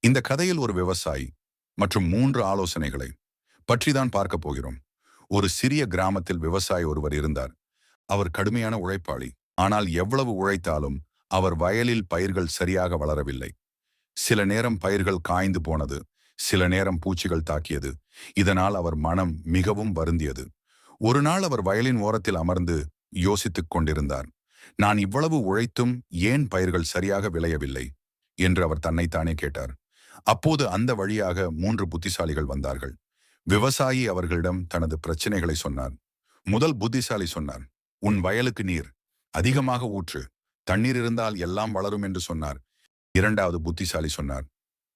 இந்த கதையில் ஒரு விவசாயி மற்றும் 3 ஆலோசனைகளை பற்றிதான் பார்க்க போகிறோம். ஒரு சிறிய கிராமத்தில் விவசாயி ஒருவர் இருந்தார். அவர் கடுமையான உழைப்பாளி. ஆனால் எவ்வளவு உழைத்தாலும் அவர் வயலில் பயிர்கள் சரியாக வளரவில்லை. சில நேரம் பயிர்கள் காய்ந்து போனது, சில நேரம் பூச்சிகள் தாக்கியது. இதனால் அவர் மனம் மிகவும் வருந்தியது. ஒரு நாள் அவர் வயலின் ஓரத்தில் அமர்ந்து யோசித்துக் கொண்டிருந்தார். நான் இவ்வளவு உழைத்தும் ஏன் பயிர்கள் சரியாக விளையவில்லை என்று அவர் தன்னைத்தானே கேட்டார். அப்போது அந்த வழியாக 3 புத்திசாலிகள் வந்தார்கள். விவசாயி அவர்களிடம் தனது பிரச்சனைகளை சொன்னார். முதல் புத்திசாலி சொன்னார், உன் வயலுக்கு நீர் அதிகமாக ஊற்று, தண்ணீர் இருந்தால் எல்லாம் வளரும் என்று சொன்னார். இரண்டாவது புத்திசாலி சொன்னார்,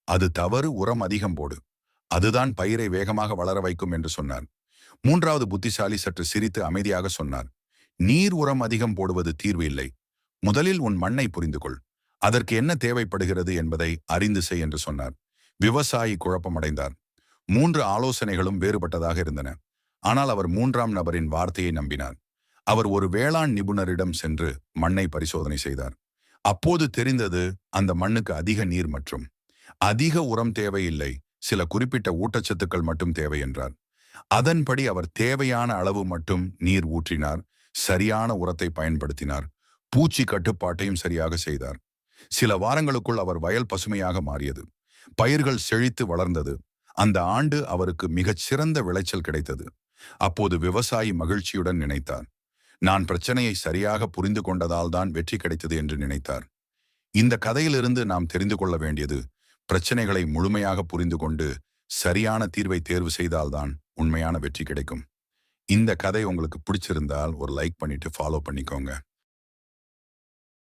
அது தவறு, உரம் அதிகம் போடு, அதுதான் பயிரை வேகமாக வளர வைக்கும் என்று சொன்னார். மூன்றாவது புத்திசாலி சற்று சிரித்து அமைதியாக சொன்னார், நீர் உரம் அதிகம் போடுவது தீர்வு இல்லை, முதலில் உன் மண்ணை புரிந்து கொள், அதற்கு என்ன தேவைப்படுகிறது என்பதை அறிந்து செய் என்று சொன்னார். விவசாயி குழப்பமடைந்தார். 3 ஆலோசனைகளும் வேறுபட்டதாக இருந்தன. ஆனால் அவர் 3ஆம் நபரின் வார்த்தையை நம்பினார். அவர் ஒரு வேளாண் நிபுணரிடம் சென்று மண்ணை பரிசோதனை செய்தார். அப்போது தெரிந்தது, அந்த மண்ணுக்கு அதிக நீர் மற்றும் அதிக உரம் தேவையில்லை, சில குறிப்பிட்ட ஊட்டச்சத்துக்கள் மட்டும் தேவை என்றார். அதன்படி அவர் தேவையான அளவு மட்டும் நீர் ஊற்றினார், சரியான உரத்தை பயன்படுத்தினார், பூச்சி கட்டுப்பாட்டையும் சரியாக செய்தார். சில வாரங்களுக்குள் அவர் வயல் பசுமையாக மாறியது. பயிர்கள் செழித்து வளர்ந்தது. அந்த ஆண்டு அவருக்கு மிகச் சிறந்த விளைச்சல் கிடைத்தது. அப்போது விவசாயி மகிழ்ச்சியுடன் நினைத்தார், நான் பிரச்சனையை சரியாக புரிந்து கொண்டதால் தான் வெற்றி கிடைத்தது என்று நினைத்தார். இந்த கதையிலிருந்து நாம் தெரிந்து கொள்ள வேண்டியது, பிரச்சனைகளை முழுமையாக புரிந்து கொண்டு சரியான தீர்வை தேர்வு செய்தால்தான் உண்மையான வெற்றி கிடைக்கும். இந்த கதை உங்களுக்கு பிடிச்சிருந்தால் ஒரு லைக் பண்ணிட்டு ஃபாலோ பண்ணிக்கோங்க.